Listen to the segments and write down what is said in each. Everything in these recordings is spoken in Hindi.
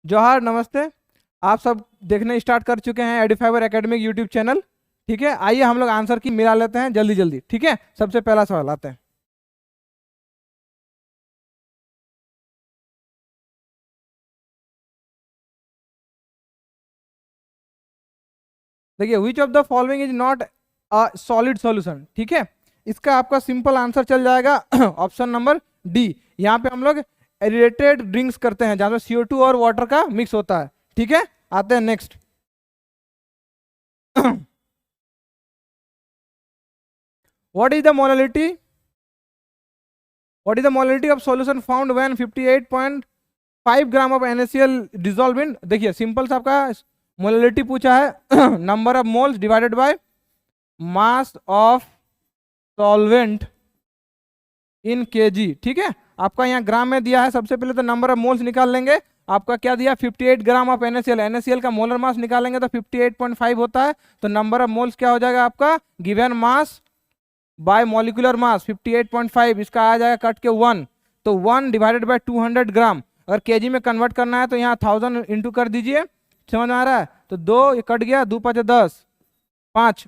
जोहार, नमस्ते। आप सब देखने स्टार्ट कर चुके हैं एडिफाइबर एकेडमिक यूट्यूब चैनल। ठीक है, आइए हम लोग आंसर की मिला लेते हैं जल्दी जल्दी। ठीक है, सबसे पहला सवाल आते हैं। देखिए, विच of the following is not a solid solution. ठीक है, इसका आपका सिंपल आंसर चल जाएगा ऑप्शन नंबर डी। यहाँ पे हम लोग एरेटेड ड्रिंक्स करते हैं जहाँ पे CO2 और वाटर का मिक्स होता है। ठीक है, आते हैं next. What is the molality what is the molality of solution found when 58.5 gram of NaCl dissolve in. देखिए, सिंपल सा आपका मोलैलिटी पूछा है number of moles divided by mass of solvent in kg। ठीक है, आपका यहाँ ग्राम में दिया है। सबसे पहले तो नंबर ऑफ मोल्स निकाल लेंगे। आपका क्या दिया, 58 ग्राम ऑफ NaCl का मोलर मास निकालेंगे तो 58.5 होता है। तो नंबर ऑफ मोल्स क्या हो जाएगा आपका, given mass by molecular mass 58.5, इसका आ जाएगा कट के 1। तो 1 डिवाइडेड बाय 200 ग्राम। अगर केजी में कन्वर्ट करना है तो यहाँ 1000 इंटू कर दीजिए। समझ में आ रहा है? तो 2 ये कट गया, 2 5 10, 5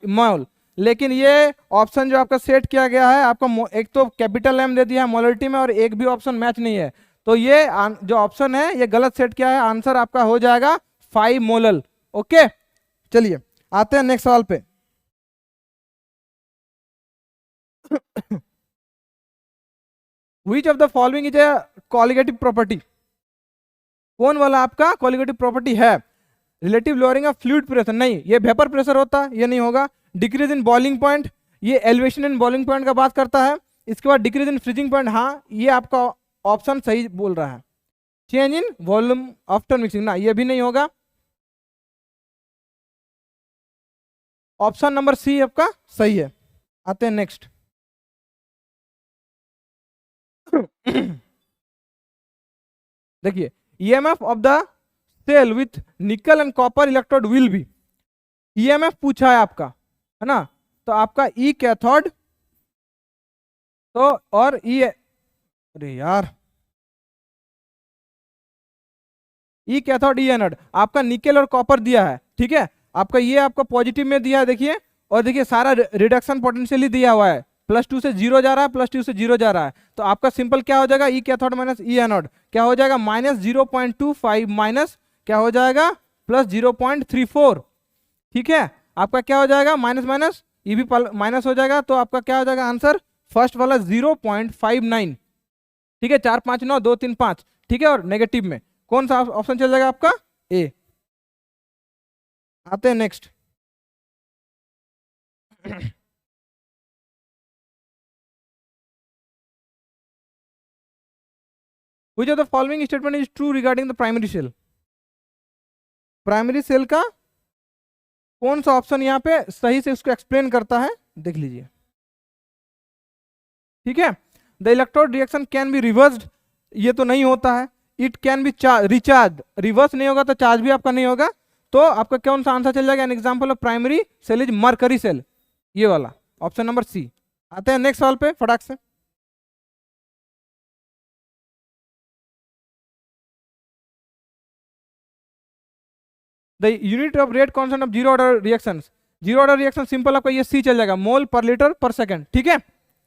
मोल। लेकिन ये ऑप्शन जो आपका सेट किया गया है, आपका एक तो कैपिटल M दे दिया है मोलरिटी में और एक भी ऑप्शन मैच नहीं है। तो ये जो ऑप्शन है ये गलत सेट किया है। आंसर आपका हो जाएगा 5 मोलल। ओके, चलिए आते हैं नेक्स्ट सवाल पे। विच of the following is a colligative property. कौन वाला आपका कॉलिगेटिव प्रॉपर्टी है? Relative lowering of fluid pressure, नहीं, ये वेपर प्रेशर होता है, ये नहीं होगा। डिक्रीज इन बॉइलिंग पॉइंट, ये एलिवेशन इन बॉइलिंग पॉइंट का बात करता है। इसके बाद डिक्रीज इन फ्रीजिंग पॉइंट, हाँ ये आपका ऑप्शन सही बोल रहा है। Change in volume after mixing, ना ये भी नहीं होगा। ऑप्शन नंबर सी आपका सही है। आते हैं नेक्स्ट। देखिए, EMF of the cell with nickel and copper electrode will be. EMF पूछा है आपका, है ना? तो आपका E कैथोड तो और E, अरे यार, E कैथोड E एनोड, आपका निकल और कॉपर दिया है। ठीक है, आपका ये आपका पॉजिटिव में दिया है, देखिए। और देखिए सारा रिडक्शन पोटेंशियली दिया हुआ है। +2 से 0 जा रहा है, +2 से 0 जा रहा है। तो आपका सिंपल क्या हो जाएगा, E cathode minus E anode क्या हो जाएगा, -0.25 माइनस क्या हो जाएगा, +0.34। ठीक है, आपका क्या हो जाएगा, माइनस माइनस ये भी माइनस हो जाएगा। तो आपका क्या हो जाएगा आंसर, फर्स्ट वाला 0.59। ठीक है, 4 5 9 2 3 5। ठीक है, और नेगेटिव में कौन सा ऑप्शन चल जाएगा आपका, ए। आते हैं next. Which of the following statement is true regarding the primary cell. Primary cell का कौन सा ऑप्शन यहाँ पे सही से उसको एक्सप्लेन करता है, देख लीजिए। ठीक है, the electrode reaction can be reversed, ये तो नहीं होता है। It can be recharge, reverse नहीं होगा तो चार्ज भी आपका नहीं होगा। तो आपका कौन सा आंसर चल जाएगा, an example of primary cell is mercury cell, ये वाला ऑप्शन नंबर सी। आते हैं नेक्स्ट सवाल पे फटाक से। The unit of rate constant of zero order reactions, zero order reaction simple आपका ये सी चल जाएगा, मोल पर लीटर पर सेकंड। ठीक है,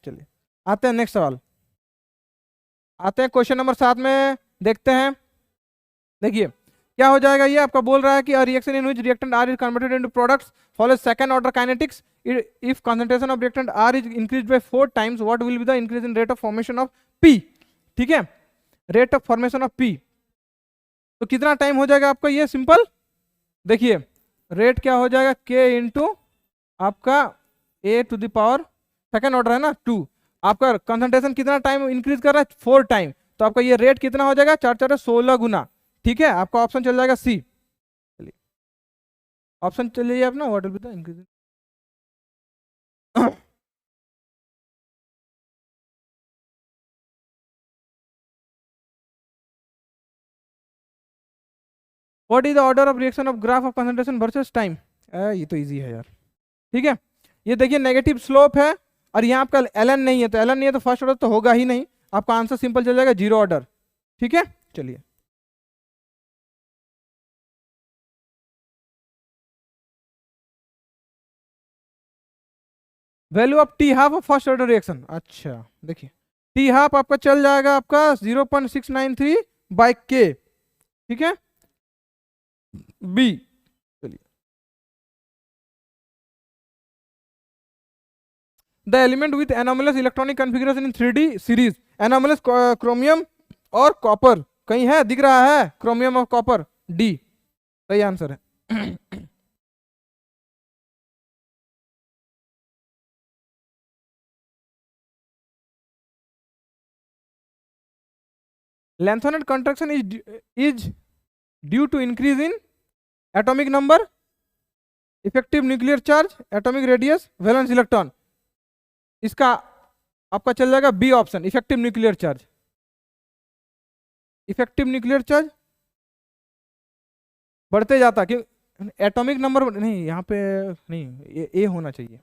चलिए आते हैं नेक्स्ट सवाल। आते हैं क्वेश्चन नंबर 7 में, देखते हैं। देखिए क्या हो जाएगा, ये आपका बोल रहा है कि a reaction in which reactant R is converted into products follows second order kinetics. If concentration of reactant R is increased by 4 times, what will be the increase in rate of formation of P. ठीक है, rate of formation of P, तो कितना टाइम हो जाएगा आपका, ये सिंपल देखिए, रेट क्या हो जाएगा, के इंटू आपका a to the power second order है ना 2। आपका कंसंट्रेशन कितना टाइम इंक्रीज कर रहा है, 4 टाइम। तो आपका ये रेट कितना हो जाएगा, 4 4 16 गुना। ठीक है, आपका ऑप्शन चल जाएगा सी। चलिए ऑप्शन चलिए अपना, what will be the increase. What is the order of reaction of graph of concentration versus time. ये तो इजी है यार। ठीक है, ये देखिए नेगेटिव स्लोप है और यहाँ आपका एलन नहीं है, तो एलन नहीं है तो फर्स्ट ऑर्डर तो होगा ही नहीं। आपका आंसर सिंपल चल जाएगा जीरो ऑर्डर। ठीक है, चलिए value of T half of first order reaction, अच्छा देखिए टी हाफ आपका चल जाएगा आपका 0.693 बाई के, ठीक है। बी, चलिए the element with anomalous electronic configuration in 3D series, anomalous chromium और कॉपर, कहीं है दिख रहा है क्रोमियम और कॉपर, डी सही आंसर है। lengthened contraction is due to increase in atomic number, effective nuclear charge, atomic radius, valence electron, इसका आपका चल जाएगा B option, effective nuclear charge. Effective nuclear charge बढ़ते जाता, कि एटॉमिक नंबर नहीं, यहाँ पे नहीं, ए होना चाहिए।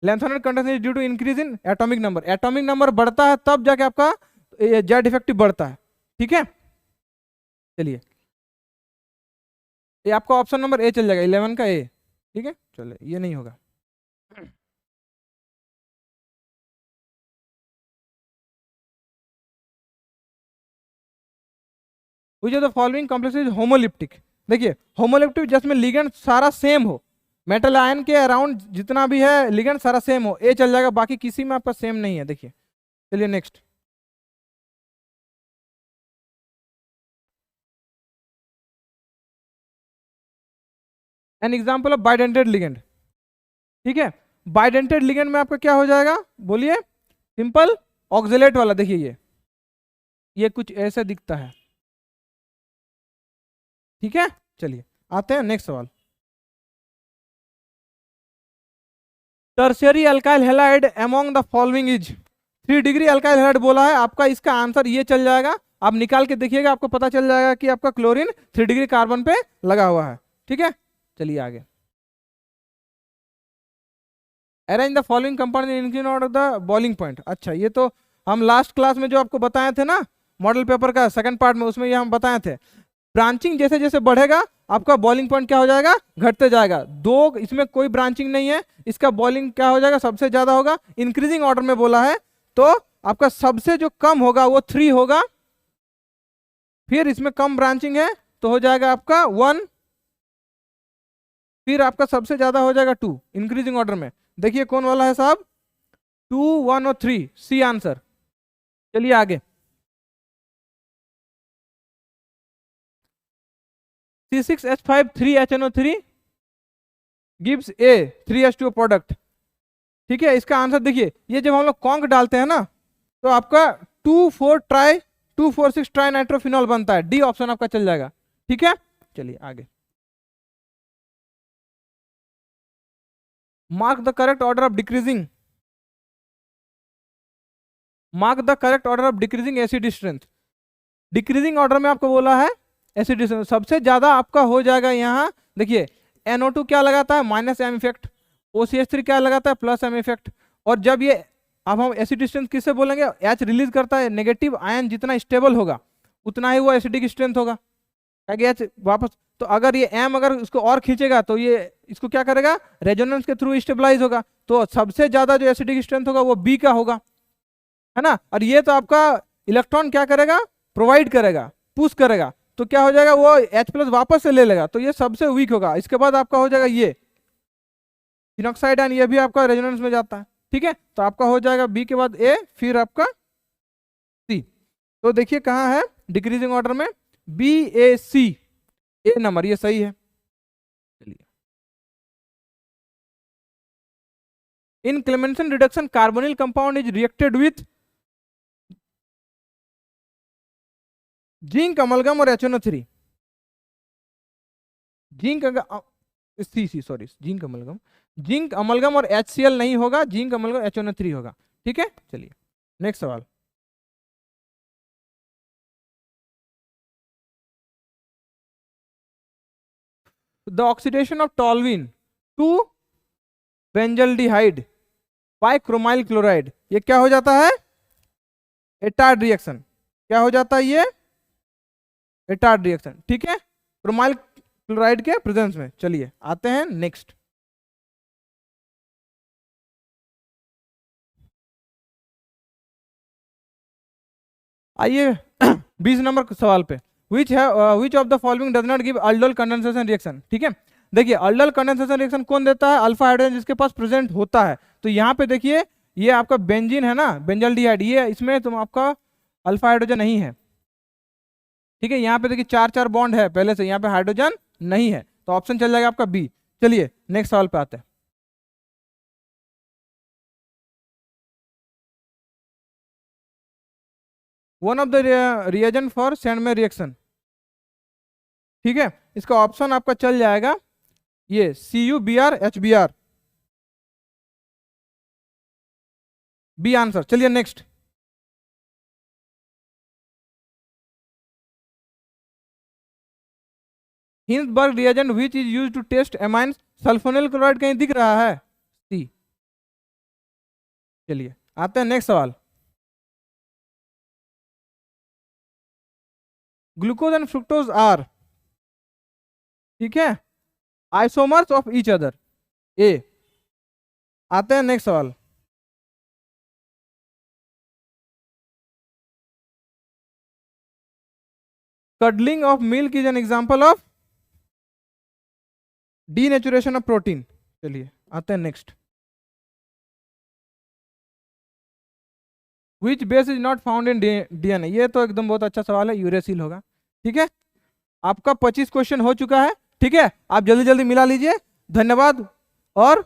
lengthened contraction is due to increase in atomic number, atomic number बढ़ता है तब जाके आपका जेड इफेक्टिव बढ़ता है, ठीक है। चलिए ये आपका ऑप्शन नंबर ए चल जाएगा, 11 का ए, ठीक है। चलिए ये नहीं होगा। Which of the following complexes is homoleptic, देखिए होमोलेप्टिक जिसमें लिगेंड सारा सेम हो, मेटल आयन के अराउंड जितना भी है लिगेंड सारा सेम हो, ए चल जाएगा, बाकी किसी में आपका सेम नहीं है, देखिए। चलिए next, an example of bidentate ligand, ठीक है। बाइडेंटेड लिगेंड में आपका क्या हो जाएगा, बोलिए, सिंपल ऑक्जेलेट वाला, देखिए ये कुछ ऐसा दिखता है, ठीक है। चलिए आते हैं नेक्स्ट सवाल। Tertiary alkyl halide among the following is, 3 degree alkyl halide बोला है, आपका इसका आंसर ये चल जाएगा, आप निकाल के देखिएगा, आपको पता चल जाएगा कि आपका क्लोरीन 3 डिग्री कार्बन पे लगा हुआ है, ठीक है। चलिए आगे, arrange the following compound in including order the boiling point, अच्छा ये तो हम लास्ट क्लास में जो आपको बताए थे ना, मॉडल पेपर का सेकंड पार्ट में, उसमें ये हम बताए थे, ब्रांचिंग जैसे जैसे बढ़ेगा आपका बॉइलिंग पॉइंट क्या हो जाएगा, घटते जाएगा। दो, इसमें कोई ब्रांचिंग नहीं है, इसका बॉइलिंग क्या हो जाएगा, सबसे ज्यादा होगा, इंक्रीजिंग ऑर्डर में बोला है, तो आपका सबसे जो कम होगा वो 3 होगा, फिर इसमें कम ब्रांचिंग है तो हो जाएगा आपका 1, फिर आपका सबसे ज्यादा हो जाएगा 2 इंक्रीजिंग ऑर्डर में। देखिए कौन वाला है साहब, 2, 1 और 3, सी आंसर। चलिए आगे, C6H5 3HNO3 gives A 3H2O product, ठीक है। इसका आंसर देखिए, ये जब हम लोग कॉन्क डालते हैं ना तो आपका 2,4,6 ट्राई नाइट्रोफिनॉल बनता है, डी ऑप्शन आपका चल जाएगा, ठीक है। चलिए आगे, mark the correct order of decreasing, mark the correct order of decreasing acid strength. Decreasing order में आपको बोला है एसिड स्ट्रेंथ, सबसे ज्यादा आपका हो जाएगा यहाँ, देखिए NO2 क्या लगाता है, -m इफेक्ट, OCH3 क्या लगाता है, +m इफेक्ट, और जब ये, अब हम एसिड स्ट्रेंथ किससे बोलेंगे, H रिलीज करता है, नेगेटिव आयन जितना स्टेबल होगा उतना ही वो एसिडिक स्ट्रेंथ होगा, H वापस, तो अगर ये M अगर उसको और खींचेगा तो ये इसको क्या करेगा, रेजोनेंस के थ्रू स्टेबलाइज होगा, तो सबसे ज्यादा जो एसिडिक स्ट्रेंथ होगा वो B का होगा, है ना। और ये तो आपका इलेक्ट्रॉन क्या करेगा, प्रोवाइड करेगा, पुश करेगा, तो क्या हो जाएगा, वो H+ वापस से ले लेगा, तो ये सबसे वीक होगा। इसके बाद आपका हो जाएगा ये फिनॉक्साइड आयन, ये भी आपका रेजोनेंस में जाता है, ठीक है। तो आपका हो जाएगा बी के बाद ए, फिर आपका सी। तो देखिए कहाँ है डिक्रीजिंग ऑर्डर में, BAC, ए नंबर, ये सही है। चलिए, in Clemmensen reduction carbonyl compound is reacted with zinc amalgam और HNO3, zinc sorry zinc amalgam, zinc amalgam और HCl नहीं होगा, जिंक अमलगम HNO3 होगा, ठीक है। चलिए नेक्स्ट सवाल, the oxidation of toluene to benzaldehyde by chromyl chloride, ये क्या हो जाता है, एटार्ड रिएक्शन, क्या हो जाता है ये, एटार्ड रिएक्शन, ठीक है, क्रोमाइल क्लोराइड के प्रेजेंस में। चलिए आते हैं नेक्स्ट, आइए 20 नंबर सवाल पे, विच of the following does not give aldol condensation reaction. ठीक है, देखिए अल्डोल कंडेंसेशन रिएक्शन कौन देता है, अल्फा हाइड्रोजन जिसके पास प्रेजेंट होता है। तो यहाँ पे देखिए ये आपका बेंजीन है ना, बेंजल्डिहाइड, ये इसमें तुम आपका अल्फा हाइड्रोजन नहीं है। ठीक है, यहाँ पे देखिए 4 बॉन्ड है पहले से, यहाँ पे हाइड्रोजन नहीं है, तो ऑप्शन चल जाएगा आपका बी। चलिए नेक्स्ट सवाल पे आते हैं। One of the reagent for Sandman reaction. ठीक है, इसका ऑप्शन आपका चल जाएगा ये CuBr HBr, बी आंसर। चलिए next, Hinsberg reagent which is used to test amines sulfonyl chloride, कहीं दिख रहा है, सी। चलिए आते हैं नेक्स्ट सवाल। ग्लूकोज एंड फ्रुक्टोज आर, ठीक है, आइसोमर्स ऑफ ईच अदर, ए। आते हैं नेक्स्ट सवाल। Cuddling of milk is an example of denaturation of protein. चलिए आते हैं next. Which base is not found in DNA, ये तो एकदम बहुत अच्छा सवाल है, यूरेसिल होगा। ठीक है, आपका 25 क्वेश्चन हो चुका है। ठीक है, आप जल्दी जल्दी मिला लीजिए। धन्यवाद और